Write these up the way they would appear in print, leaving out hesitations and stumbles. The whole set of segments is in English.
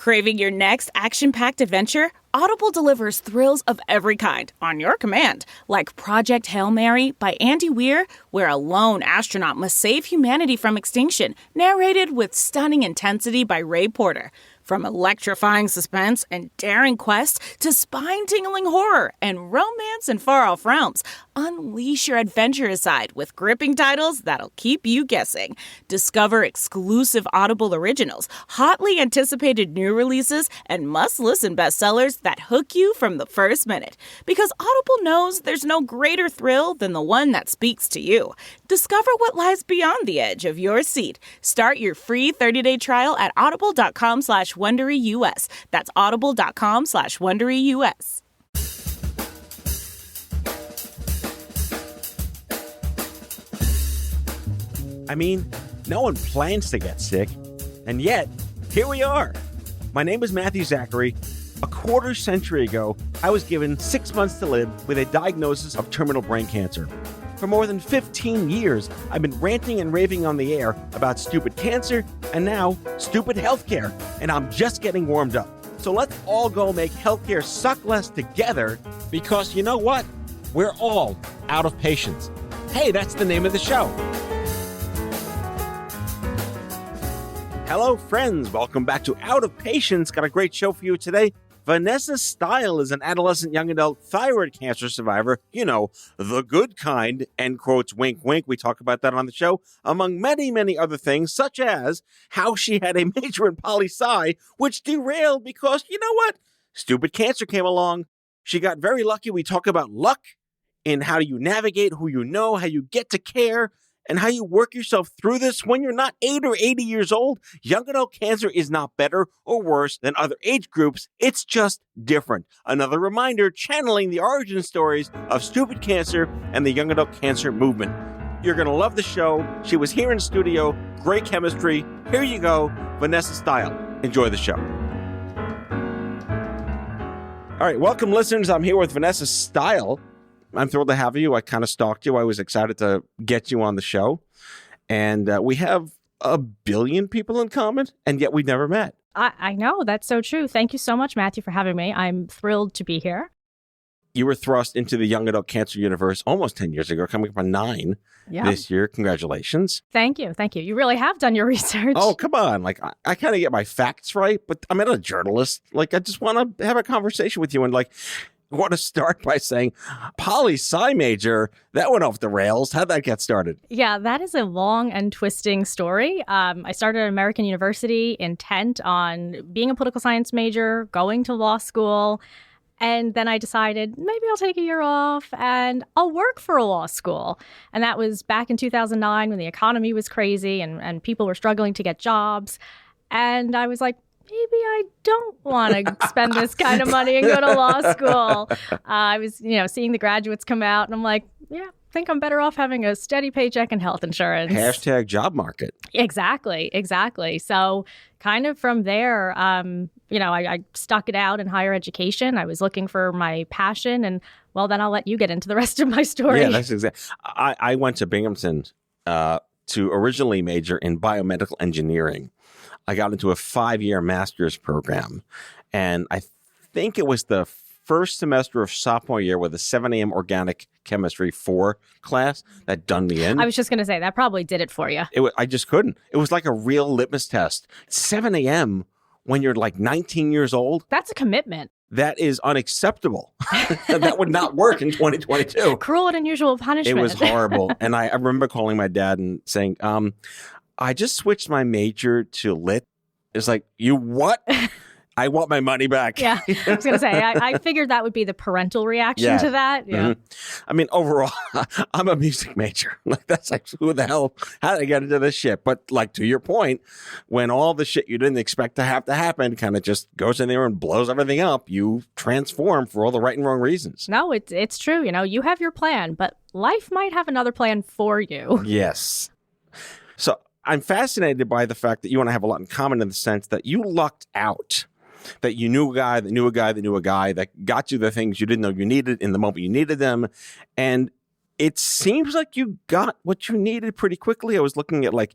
Craving your next action-packed adventure? Audible delivers thrills of every kind on your command, like Project Hail Mary by Andy Weir, where a lone astronaut must save humanity from extinction, narrated with stunning intensity by Ray Porter. From electrifying suspense and daring quest to spine-tingling horror and romance in far-off realms, unleash your adventurous side with gripping titles that'll keep you guessing. Discover exclusive Audible originals, hotly anticipated new releases, and must-listen bestsellers that hook you from the first minute. Because Audible knows there's no greater thrill than the one that speaks to you. Discover what lies beyond the edge of your seat. Start your free 30-day trial at audible.com/WonderyUS. That's audible.com/WonderyUS. I mean, no one plans to get sick, and yet, here we are. My name is Matthew Zachary. A quarter century ago, I was given 6 months to live with a diagnosis of terminal brain cancer. For more than 15 years, I've been ranting and raving on the air about stupid cancer and now stupid healthcare, and I'm just getting warmed up. So let's all go make healthcare suck less together, because you know what? We're all out of patience. Hey, that's the name of the show. Hello, friends. Welcome back to Out of Patience. Got a great show for you today. Vanessa Steil is an adolescent young adult thyroid cancer survivor. You know, the good kind, end quotes, wink, wink. We talk about that on the show, among many, many other things, such as how she had a major in poli-sci, which derailed because, you know what? Stupid cancer came along. She got very lucky. We talk about luck in how you navigate who you know, how you get to care, and how you work yourself through this when you're not 8 or 80 years old. Young adult cancer is not better or worse than other age groups. It's just different. Another reminder, channeling the origin stories of stupid cancer and the young adult cancer movement. You're going to love the show. She was here in studio. Great chemistry. Here you go, Vanessa Steil. Enjoy the show. All right, welcome, listeners. I'm here with Vanessa Steil. I'm thrilled to have you. I kind of stalked you. I was excited to get you on the show. And we have a billion people in common, and yet we never met. I know. That's so true. Thank you so much, Matthew, for having me. I'm thrilled to be here. You were thrust into the young adult cancer universe almost 10 years ago, coming up on 9 this year. Congratulations. Thank you. Thank you. You really have done your research. Oh, come on. Like, I kind of get my facts right, but I'm not a journalist. Like, I just want to have a conversation with you and, like, I want to start by saying poli-sci major, that went off the rails. How'd that get started? Yeah, that is a long and twisting story. I started at American University intent on being a political science major, going to law school, and then I decided maybe I'll take a year off and I'll work for a law school. And that was back in 2009 when the economy was crazy and people were struggling to get jobs. And I was like, maybe I don't want to spend this kind of money and go to law school. I was, seeing the graduates come out, and I'm like, yeah, I think I'm better off having a steady paycheck and health insurance. Hashtag job market. Exactly. So kind of from there, I stuck it out in higher education. I was looking for my passion, and well, then I'll let you get into the rest of my story. Yeah, that's exactly. I went to Binghamton to originally major in biomedical engineering. I got into a 5-year master's program, and I think it was the first semester of sophomore year with a 7 a.m. organic chemistry 4 class that done me in. I was just going to say, that probably did it for you. I just couldn't. It was like a real litmus test. 7 a.m. when you're like 19 years old. That's a commitment. That is unacceptable. That would not work in 2022. Cruel and unusual punishment. It was horrible. And I remember calling my dad and saying, I just switched my major to lit. It's like, you what? I want my money back. Yeah, I was going to say, I figured that would be the parental reaction to that. Yeah. Mm-hmm. I mean, overall, I'm a music major. Like, that's like, who the hell, how did I get into this shit? But like, to your point, when all the shit you didn't expect to have to happen kind of just goes in there and blows everything up, you transform for all the right and wrong reasons. No, it's true. You have your plan, but life might have another plan for you. Yes. So I'm fascinated by the fact that you and I have a lot in common in the sense that you lucked out, that you knew a guy that knew a guy that knew a guy that got you the things you didn't know you needed in the moment you needed them. And it seems like you got what you needed pretty quickly. I was looking at, like,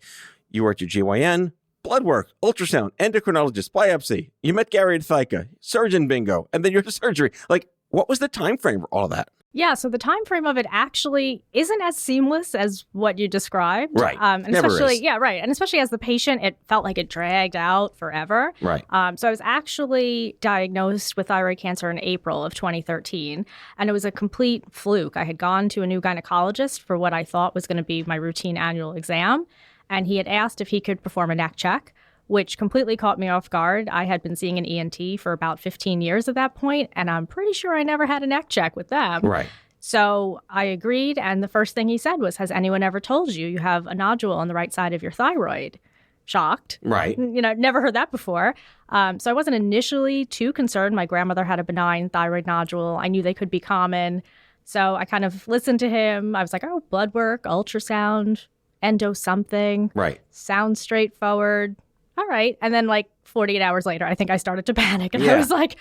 you were at your GYN, blood work, ultrasound, endocrinologist, biopsy. You met Gary and Thika, surgeon bingo, and then you're to surgery. Like, what was the time frame for all of that? Yeah, so the time frame of it actually isn't as seamless as what you described. Right. And Never especially, is. yeah, right. And especially as the patient, it felt like it dragged out forever. Right. So I was actually diagnosed with thyroid cancer in April of 2013, and it was a complete fluke. I had gone to a new gynecologist for what I thought was going to be my routine annual exam, and he had asked if he could perform a neck check, which completely caught me off guard. I had been seeing an ENT for about 15 years at that point, and I'm pretty sure I never had a neck check with them. Right. So I agreed, and the first thing he said was, has anyone ever told you have a nodule on the right side of your thyroid? Shocked. Right. Never heard that before. So I wasn't initially too concerned. My grandmother had a benign thyroid nodule. I knew they could be common. So I kind of listened to him. I was like, oh, blood work, ultrasound, endo something. Right. Sounds straightforward. All right. And then 48 hours later, I think I started to panic. And Yeah. I was like,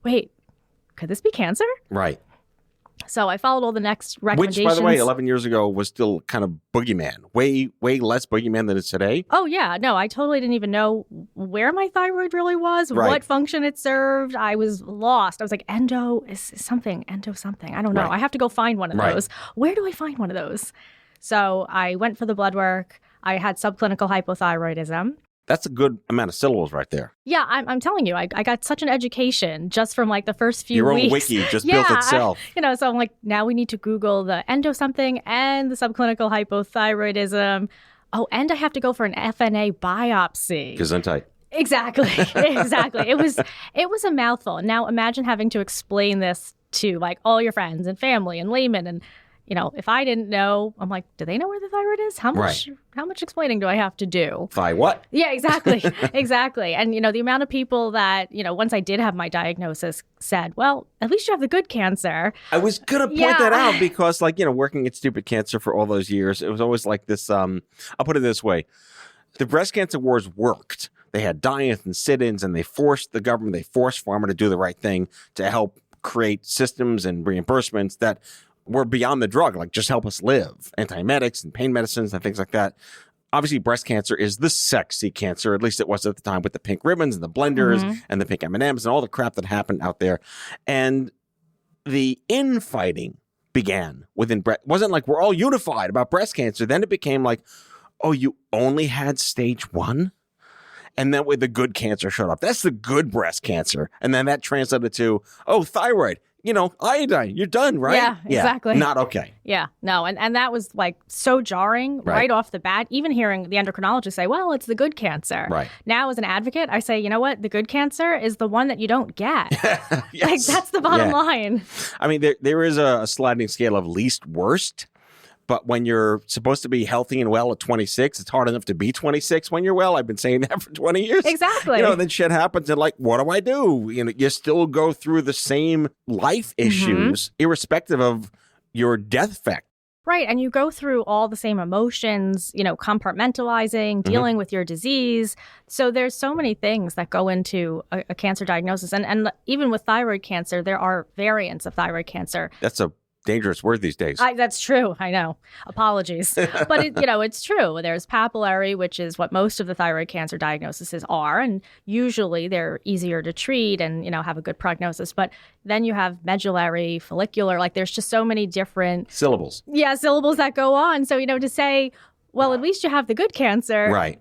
wait, could this be cancer? Right. So I followed all the next Which, recommendations. by the way, 11 years ago was still kind of boogeyman. Way less boogeyman than it's today. Oh, yeah. No, I totally didn't even know where my thyroid really was, Right. what function it served. I was lost. I was like, endo something. I don't know. Right. I have to go find one of Right. those. Where do I find one of those? So I went for the blood work. I had subclinical hypothyroidism. That's a good amount of syllables right there. Yeah, I'm telling you, I got such an education just from the first few Your weeks. own wiki just built itself. So I'm like, now we need to Google the endo something and the subclinical hypothyroidism. Oh, and I have to go for an FNA biopsy. Gesundheit. Exactly. It was a mouthful. Now imagine having to explain this to all your friends and family and laymen. And if I didn't know, I'm like, do they know where the thyroid is? How much explaining do I have to do? Thigh what? Yeah, exactly. Exactly. And, the amount of people that, once I did have my diagnosis said, well, at least you have the good cancer. I was going to point that out because, working at Stupid Cancer for all those years, it was always like this. I'll put it this way. The breast cancer wars worked. They had die-ins and sit-ins, and they forced the government, they forced pharma to do the right thing to help create systems and reimbursements that were beyond the drug, just help us live. Antiemetics and pain medicines and things like that. Obviously, breast cancer is the sexy cancer, at least it was at the time, with the pink ribbons and the blenders and the pink M&Ms and all the crap that happened out there. And the infighting began within breast. It wasn't like we're all unified about breast cancer. Then it became like, oh, you only had stage 1? And then the good cancer showed up. That's the good breast cancer. And then that translated to, oh, thyroid. Iodine, you're done, right? Yeah, exactly. Not okay. Yeah, no. And that was so jarring right off the bat, even hearing the endocrinologist say, well, it's the good cancer. Right. Now, as an advocate, I say, you know what? The good cancer is the one that you don't get. Yes. That's the bottom line. I mean, there is a sliding scale of least worst. But when you're supposed to be healthy and well at 26, it's hard enough to be 26 when you're well. I've been saying that for 20 years. Exactly. Then shit happens and what do I do? You still go through the same life issues, irrespective of your death fact. Right. And you go through all the same emotions, compartmentalizing, dealing with your disease. So there's so many things that go into a cancer diagnosis. And even with thyroid cancer, there are variants of thyroid cancer. That's a dangerous word these days. That's true. I know. Apologies. But, it's true. There's papillary, which is what most of the thyroid cancer diagnoses are. And usually they're easier to treat and, have a good prognosis. But then you have medullary, follicular, there's just so many different syllables. Yeah, syllables that go on. So, to say, well, at least you have the good cancer. Right.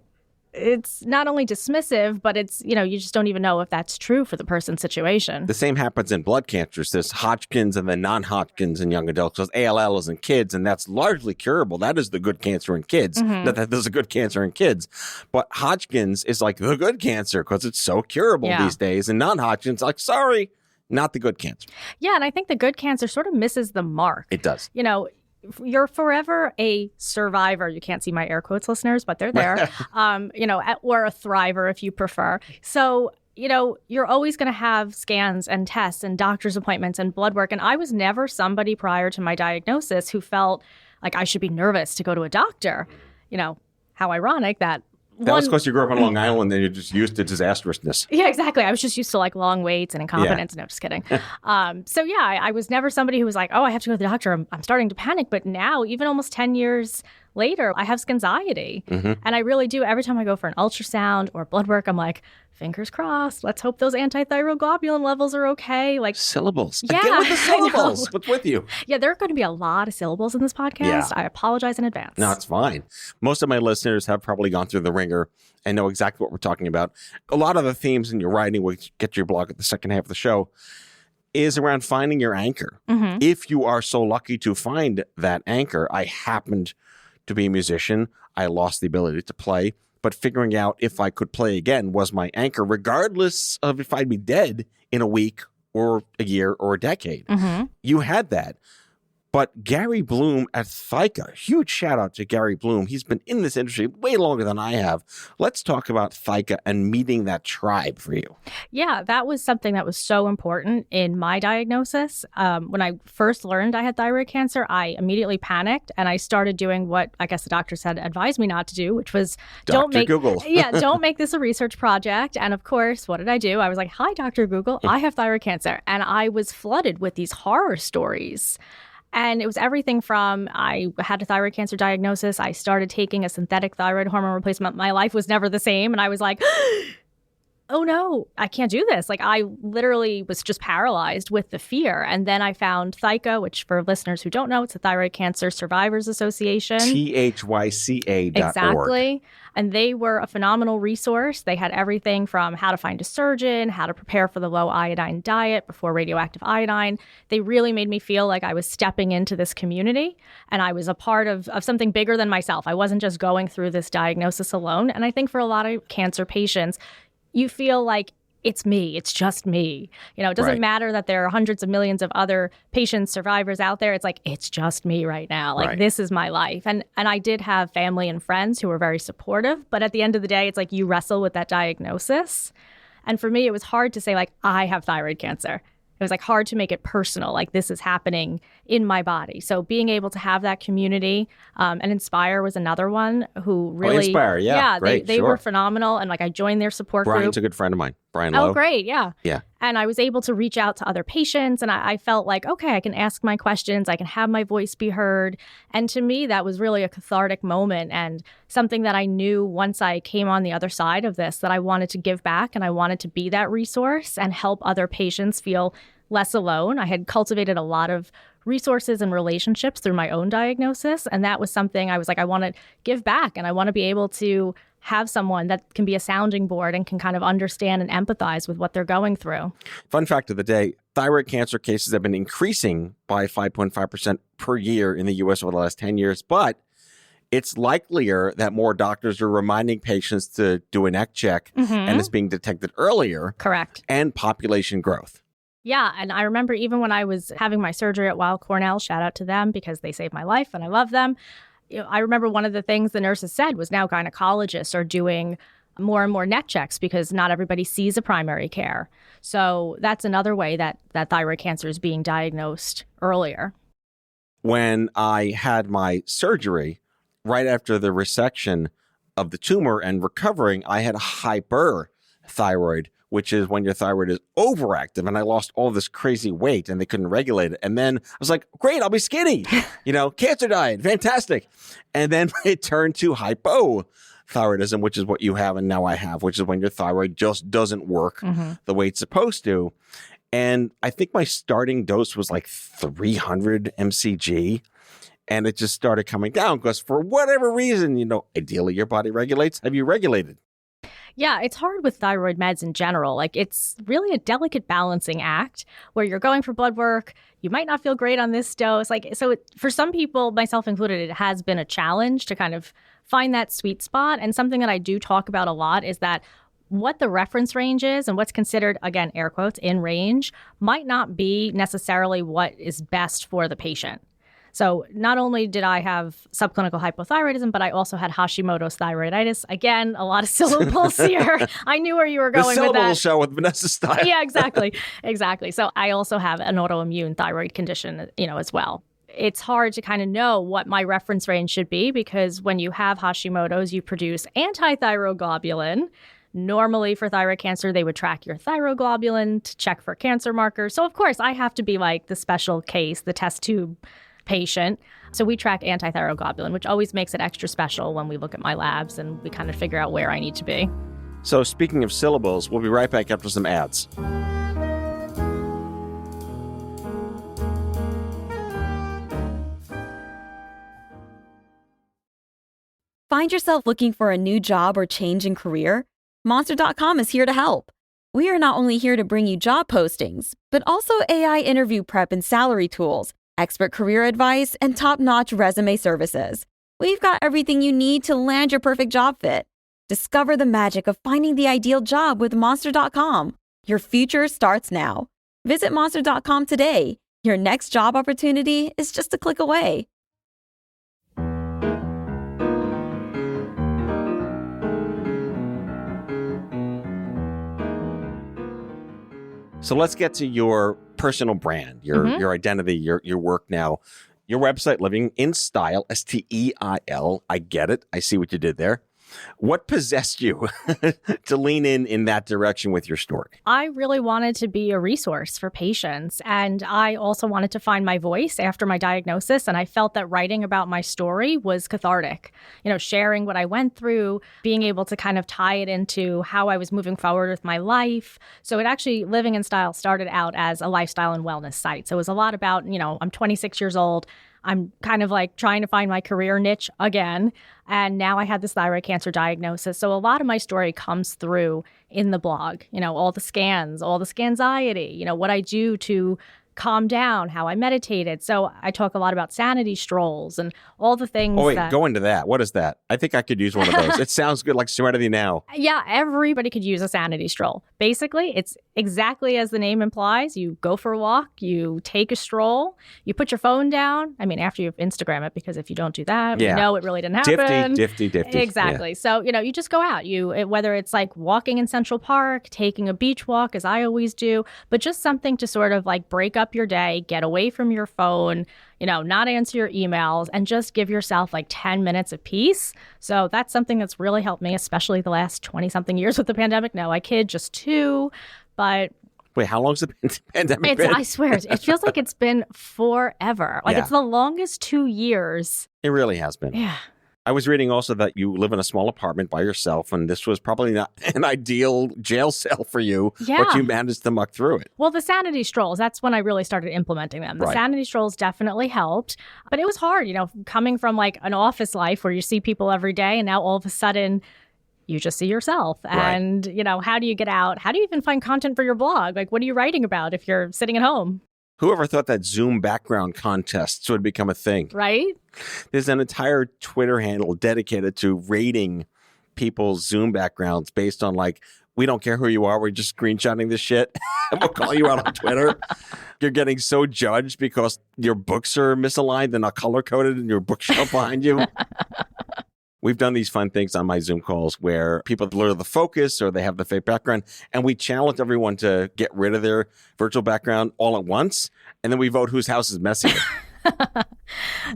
It's not only dismissive, but it's, you just don't even know if that's true for the person's situation. The same happens in blood cancers. There's Hodgkin's and then non-Hodgkin's in young adults. There's ALL is in kids, and that's largely curable. That is the good cancer in kids. Not that there's a good cancer in kids. But Hodgkin's is the good cancer because it's so curable these days. And non-Hodgkin's, sorry, not the good cancer. Yeah, and I think the good cancer sort of misses the mark. It does. You're forever a survivor. You can't see my air quotes, listeners, but they're there. Or a thriver if you prefer. So, you're always going to have scans and tests and doctor's appointments and blood work. And I was never somebody prior to my diagnosis who felt like I should be nervous to go to a doctor. How ironic that That was because you grew up on Long Island and you're just used to disastrousness. Yeah, exactly. I was just used to like long waits and incompetence. No, just kidding. So yeah, I was never somebody who was like, oh, I have to go to the doctor. I'm starting to panic. But now, even almost 10 years later, I have schianxiety. And I really do. Every time I go for an ultrasound or blood work, I'm like, fingers crossed. Let's hope those antithyroid globulin levels are okay. Like syllables. Yeah, Again with the syllables. What's with you? Yeah, there are going to be a lot of syllables in this podcast. Yeah. I apologize in advance. No, it's fine. Most of my listeners have probably gone through the ringer and know exactly what we're talking about. A lot of the themes in your writing, which get to your blog at the second half of the show, is around finding your anchor. If you are so lucky to find that anchor, I happened to be a musician. I lost the ability to play. But figuring out if I could play again was my anchor, regardless of if I'd be dead in a week or a year or a decade. You had that. But Gary Bloom at Thika, huge shout out to Gary Bloom. He's been in this industry way longer than I have. Let's talk about Thika and meeting that tribe for you. Yeah, that was something that was so important in my diagnosis. When I first learned I had thyroid cancer, I immediately panicked and I started doing what I guess the doctor said advised me not to do, which was don't make this a research project. And of course, what did I do? I was like, hi, Dr. Google, I have thyroid cancer. And I was flooded with these horror stories. And it was everything from I had a thyroid cancer diagnosis. I started taking a synthetic thyroid hormone replacement. My life was never the same. And I was like, oh no, I can't do this. Like I literally was just paralyzed with the fear. And then I found Thika, which for listeners who don't know, it's the Thyroid Cancer Survivors Association. THYCA.org. Exactly. And they were a phenomenal resource. They had everything from how to find a surgeon, how to prepare for the low iodine diet before radioactive iodine. They really made me feel like I was stepping into this community and I was a part of something bigger than myself. I wasn't just going through this diagnosis alone. And I think for a lot of cancer patients, you feel like it's me. It's just me. You know, it doesn't matter that there are hundreds of millions of other patients, survivors out there. It's like, it's just me right now. Like, this is my life. And I did have family and friends who were very supportive. But at the end of the day, it's like you wrestle with that diagnosis. And for me, it was hard to say, like, I have thyroid cancer. It was like hard to make it personal, like this is happening in my body. So being able to have that community, and Inspire was another one who really, Inspire, great, they were phenomenal. And like I joined their support group. Brian's a good friend of mine, Brian Lowe. Oh, great, yeah. Yeah. And I was able to reach out to other patients and I felt like, okay, I can ask my questions, I can have my voice be heard. And to me, that was really a cathartic moment and something that I knew once I came on the other side of this, that I wanted to give back and I wanted to be that resource and help other patients feel less alone. I had cultivated a lot of resources and relationships through my own diagnosis. And that was something I was like, I want to give back and I want to be able to have someone that can be a sounding board and can kind of understand and empathize with what they're going through. Fun fact of the day, thyroid cancer cases have been increasing by 5.5% per year in the U.S. over the last 10 years, but it's likelier that more doctors are reminding patients to do a neck check and it's being detected earlier. Correct. And population growth. Yeah. And I remember even when I was having my surgery at Weill Cornell, shout out to them because they saved my life and I love them. You know, I remember one of the things the nurses said was now gynecologists are doing more and more neck checks because not everybody sees a primary care. So that's another way that thyroid cancer is being diagnosed earlier. When I had my surgery, right after the resection of the tumor and recovering, I had hyperthyroid, which is when your thyroid is overactive. And I lost all this crazy weight and they couldn't regulate it. And then I was like, great, I'll be skinny. Cancer diet, fantastic. And then it turned to hypothyroidism, which is what you have and now I have, which is when your thyroid just doesn't work the way it's supposed to. And I think my starting dose was like 300 mcg. And it just started coming down because for whatever reason, ideally your body regulates. Have you regulated? Yeah, it's hard with thyroid meds in general. Like it's really a delicate balancing act where you're going for blood work. You might not feel great on this dose. For some people, myself included, it has been a challenge to kind of find that sweet spot. And something that I do talk about a lot is that what the reference range is and what's considered, again, air quotes, in range might not be necessarily what is best for the patient. So not only did I have subclinical hypothyroidism, but I also had Hashimoto's thyroiditis. Again, a lot of syllables here. I knew where you were going with that. The Syllables show with Vanessa Steil. Yeah, exactly. So I also have an autoimmune thyroid condition, as well. it's hard to kind of know what my reference range should be because when you have Hashimoto's, you produce antithyroglobulin. Normally for thyroid cancer, they would track your thyroglobulin to check for cancer markers. So, of course, I have to be like the special case, the test tube patient. So we track antithyroglobulin, which always makes it extra special when we look at my labs and we kind of figure out where I need to be. So speaking of syllables, we'll be right back after some ads. Find yourself looking for a new job or change in career? Monster.com is here to help. We are not only here to bring you job postings, but also AI interview prep and salary tools, expert career advice, and top-notch resume services. We've got everything you need to land your perfect job fit. Discover the magic of finding the ideal job with Monster.com. Your future starts now. Visit Monster.com today. Your next job opportunity is just a click away. So let's get to your personal brand, your identity, your work now. Your website, Living in Steil, Steil. I get it. I see what you did there. What possessed you to lean in that direction with your story? I really wanted to be a resource for patients. And I also wanted to find my voice after my diagnosis. And I felt that writing about my story was cathartic. You know, sharing what I went through, being able to kind of tie it into how I was moving forward with my life. So it actually, Living in Steil started out as a lifestyle and wellness site. So it was a lot about, I'm 26 years old. I'm kind of like trying to find my career niche again. And now I had this thyroid cancer diagnosis. So a lot of my story comes through in the blog, all the scans, all the scanxiety, what I do to calm down, how I meditated. So I talk a lot about sanity strolls and all the things. Oh, wait, go into that. What is that? I think I could use one of those. It sounds good, like Serenity Now. Yeah, everybody could use a sanity stroll. Basically, it's exactly as the name implies. You go for a walk, you take a stroll, you put your phone down. I mean, after you Instagram it, because if you don't do that, we know it really didn't happen. Difty. Exactly. Yeah. So, you just go out. Whether it's like walking in Central Park, taking a beach walk, as I always do, but just something to sort of like break up your day, get away from your phone, not answer your emails, and just give yourself like 10 minutes of peace. So that's something that's really helped me, especially the last 20-something years with the pandemic. No, I kid, just 2, but... Wait, how long's the pandemic been? I swear, it feels like it's been forever. Like it's the longest 2 years. It really has been. Yeah. I was reading also that you live in a small apartment by yourself, and this was probably not an ideal jail cell for you, but you managed to muck through it. Well, the sanity strolls, that's when I really started implementing them. The sanity strolls definitely helped, but it was hard, coming from like an office life where you see people every day, and now all of a sudden you just see yourself. And, how do you get out? How do you even find content for your blog? Like, what are you writing about if you're sitting at home? Whoever thought that Zoom background contests would become a thing? Right? There's an entire Twitter handle dedicated to rating people's Zoom backgrounds based on like, we don't care who you are, we're just screenshotting this shit and we'll call you out on Twitter. You're getting so judged because your books are misaligned, they're not color-coded in your bookshelf behind you. We've done these fun things on my Zoom calls where people blur the focus or they have the fake background, and we challenge everyone to get rid of their virtual background all at once, and then we vote whose house is messier.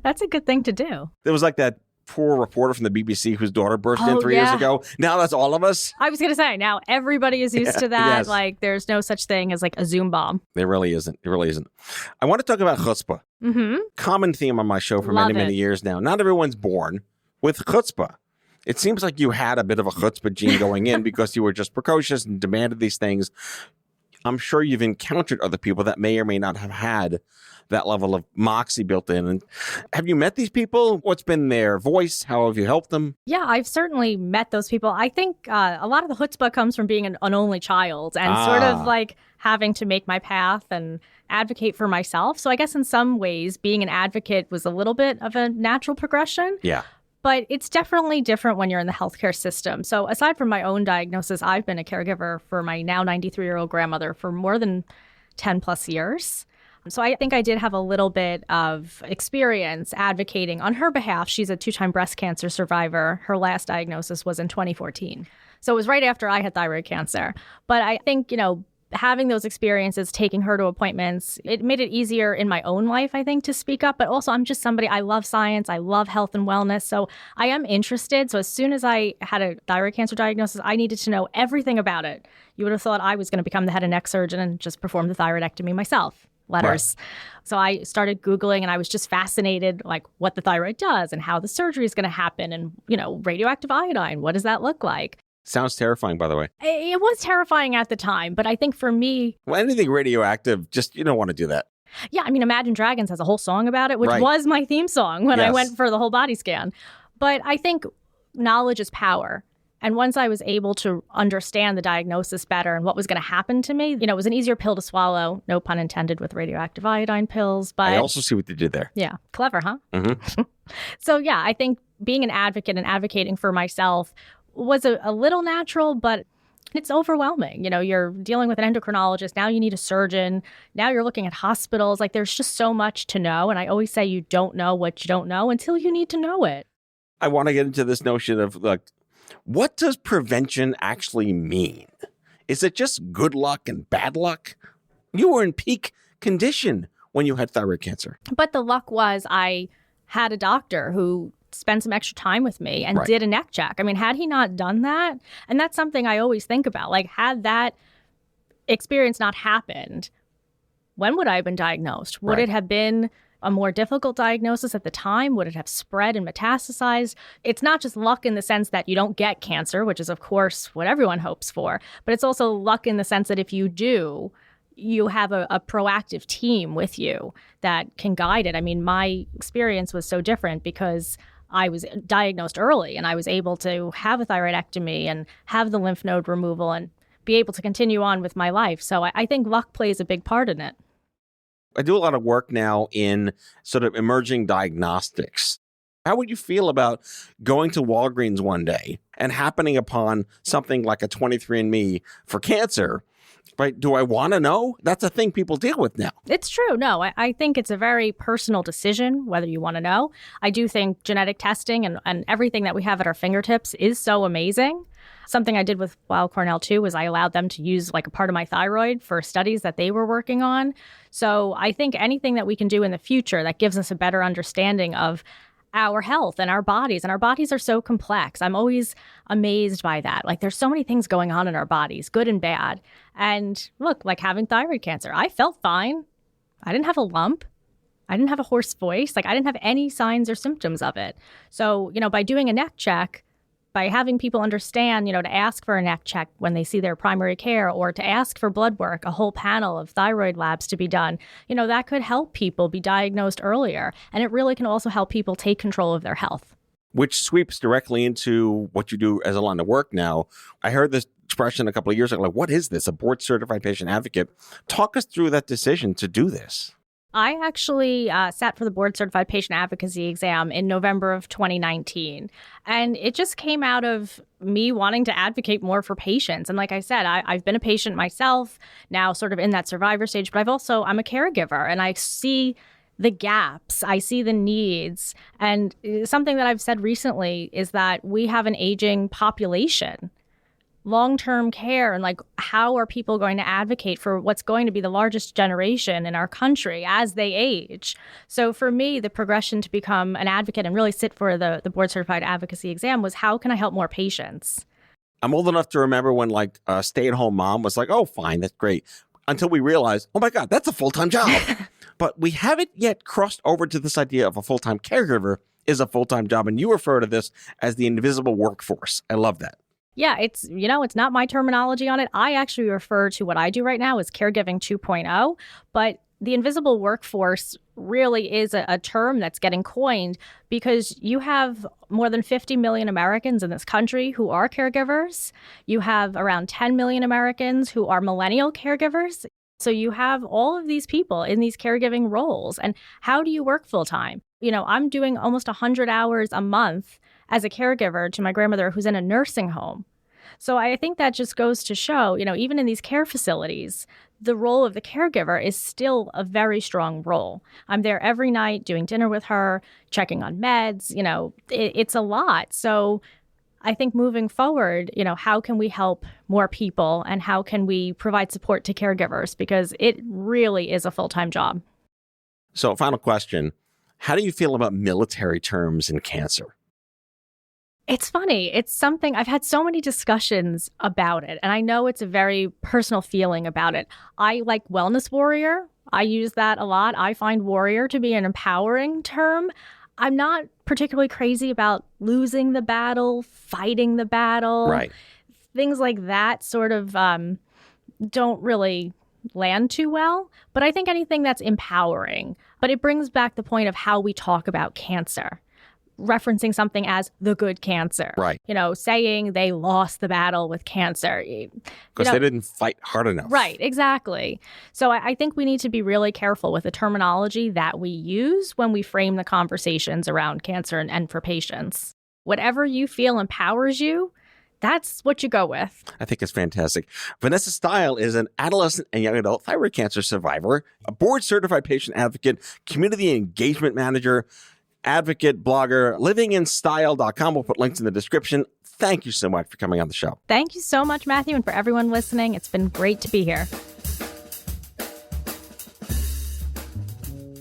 That's a good thing to do. There was like that poor reporter from the BBC whose daughter burst in 3 years ago. Now that's all of us. I was going to say, now everybody is used to that. Yes. Like, there's no such thing as like a Zoom bomb. There really isn't. It really isn't. I want to talk about chutzpah. Mm-hmm. Common theme on my show for many years now. Not everyone's born with chutzpah. It seems like you had a bit of a chutzpah gene going in because you were just precocious and demanded these things. I'm sure you've encountered other people that may or may not have had that level of moxie built in. And have you met these people? What's been their voice? How have you helped them? Yeah, I've certainly met those people. I think a lot of the chutzpah comes from being an only child and sort of like having to make my path and advocate for myself. So I guess in some ways, being an advocate was a little bit of a natural progression. Yeah. But it's definitely different when you're in the healthcare system. So aside from my own diagnosis, I've been a caregiver for my now 93-year-old grandmother for more than 10 plus years. So I think I did have a little bit of experience advocating on her behalf. She's a 2-time breast cancer survivor. Her last diagnosis was in 2014. So it was right after I had thyroid cancer. But I think, having those experiences, taking her to appointments, it made it easier in my own life, I think, to speak up. But also, I'm just somebody, I love science. I love health and wellness. So I am interested. So as soon as I had a thyroid cancer diagnosis, I needed to know everything about it. You would have thought I was going to become the head and neck surgeon and just perform the thyroidectomy myself. Letters. Right. So I started Googling and I was just fascinated, like what the thyroid does and how the surgery is going to happen. And, radioactive iodine, what does that look like? Sounds terrifying, by the way. It was terrifying at the time, but I think for me... Well, anything radioactive, just you don't want to do that. Yeah, I mean, Imagine Dragons has a whole song about it, which was my theme song when I went for the whole body scan. But I think knowledge is power. And once I was able to understand the diagnosis better and what was going to happen to me, it was an easier pill to swallow, no pun intended with radioactive iodine pills. But I also see what you did there. Yeah, clever, huh? Mm-hmm. So yeah, I think being an advocate and advocating for myself was a little natural, but it's overwhelming. You're dealing with an endocrinologist. Now you need a surgeon. Now you're looking at hospitals. Like there's just so much to know. And I always say you don't know what you don't know until you need to know it. I want to get into this notion of what does prevention actually mean? Is it just good luck and bad luck? You were in peak condition when you had thyroid cancer. But the luck was I had a doctor who spent some extra time with me and did a neck check. I mean, had he not done that, and that's something I always think about, like had that experience not happened, when would I have been diagnosed? Would it have been a more difficult diagnosis at the time? Would it have spread and metastasized? It's not just luck in the sense that you don't get cancer, which is, of course, what everyone hopes for, but it's also luck in the sense that if you do, you have a proactive team with you that can guide it. I mean, my experience was so different because I was diagnosed early and I was able to have a thyroidectomy and have the lymph node removal and be able to continue on with my life. So I think luck plays a big part in it. I do a lot of work now in sort of emerging diagnostics. How would you feel about going to Walgreens one day and happening upon something like a 23andMe for cancer? Right? Do I want to know? That's a thing people deal with now. It's true. No, I think it's a very personal decision whether you want to know. I do think genetic testing and everything that we have at our fingertips is so amazing. Something I did with Weill Cornell too was I allowed them to use like a part of my thyroid for studies that they were working on. So I think anything that we can do in the future that gives us a better understanding of our health and our bodies are so complex. I'm always amazed by that. Like there's so many things going on in our bodies, good and bad. And look, like having thyroid cancer, I felt fine. I didn't have a lump. I didn't have a hoarse voice. Like I didn't have any signs or symptoms of it. So, by doing a neck check, by having people understand, to ask for a neck check when they see their primary care or to ask for blood work, a whole panel of thyroid labs to be done, that could help people be diagnosed earlier. And it really can also help people take control of their health. Which sweeps directly into what you do as a line of work now. I heard this expression a couple of years ago, like, what is this? A board-certified patient advocate. Talk us through that decision to do this. I actually sat for the board certified patient advocacy exam in November of 2019. And it just came out of me wanting to advocate more for patients. And like I said, I've been a patient myself, now sort of in that survivor stage, but I'm a caregiver and I see the gaps, I see the needs. And something that I've said recently is that we have an aging population. Long-term care and like how are people going to advocate for what's going to be the largest generation in our country as they age? So for me, the progression to become an advocate and really sit for the board certified advocacy exam was how can I help more patients? I'm old enough to remember when like a stay-at-home mom was like, oh, fine, that's great. Until we realized, oh my God, that's a full-time job. But we haven't yet crossed over to this idea of a full-time caregiver is a full-time job. And you refer to this as the invisible workforce. I love that. Yeah, it's not my terminology on it. I actually refer to what I do right now as caregiving 2.0, but the invisible workforce really is a term that's getting coined because you have more than 50 million Americans in this country who are caregivers. You have around 10 million Americans who are millennial caregivers. So you have all of these people in these caregiving roles. And how do you work full time? I'm doing almost 100 hours a month as a caregiver to my grandmother who's in a nursing home. So I think that just goes to show, even in these care facilities, the role of the caregiver is still a very strong role. I'm there every night doing dinner with her, checking on meds, it's a lot. So I think moving forward, how can we help more people and how can we provide support to caregivers? Because it really is a full-time job. So, final question. How do you feel about military terms in cancer? It's funny. It's something I've had so many discussions about it, and I know it's a very personal feeling about it. I like wellness warrior. I use that a lot. I find warrior to be an empowering term. I'm not particularly crazy about losing the battle, fighting the battle. Right. Things like that sort of don't really land too well. But I think anything that's empowering. But it brings back the point of how we talk about cancer, referencing something as the good cancer. Right. Saying they lost the battle with cancer. Because they didn't fight hard enough. Right, exactly. So I think we need to be really careful with the terminology that we use when we frame the conversations around cancer and for patients. Whatever you feel empowers you, that's what you go with. I think it's fantastic. Vanessa Steil is an adolescent and young adult thyroid cancer survivor, a board-certified patient advocate, community engagement manager, advocate, blogger, livinginstyle.com. We'll put links in the description. Thank you so much for coming on the show. Thank you so much, Matthew, and for everyone listening. It's been great to be here.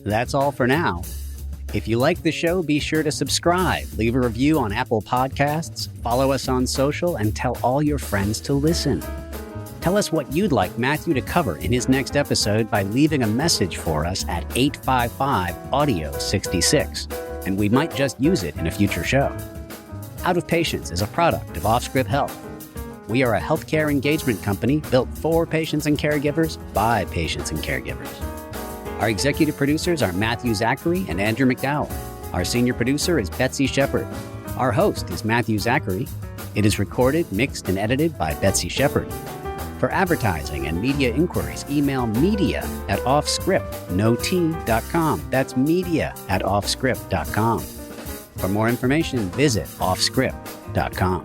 That's all for now. If you like the show, be sure to subscribe, leave a review on Apple Podcasts, follow us on social, and tell all your friends to listen. Tell us what you'd like Matthew to cover in his next episode by leaving a message for us at 855-AUDIO-66, and we might just use it in a future show. Out of Patients is a product of Offscript Health. We are a healthcare engagement company built for patients and caregivers by patients and caregivers. Our executive producers are Matthew Zachary and Andrew McDowell. Our senior producer is Betsy Shepard. Our host is Matthew Zachary. It is recorded, mixed, and edited by Betsy Shepard. For advertising and media inquiries, email media@offscript.com. That's media@offscript.com. For more information, visit offscript.com.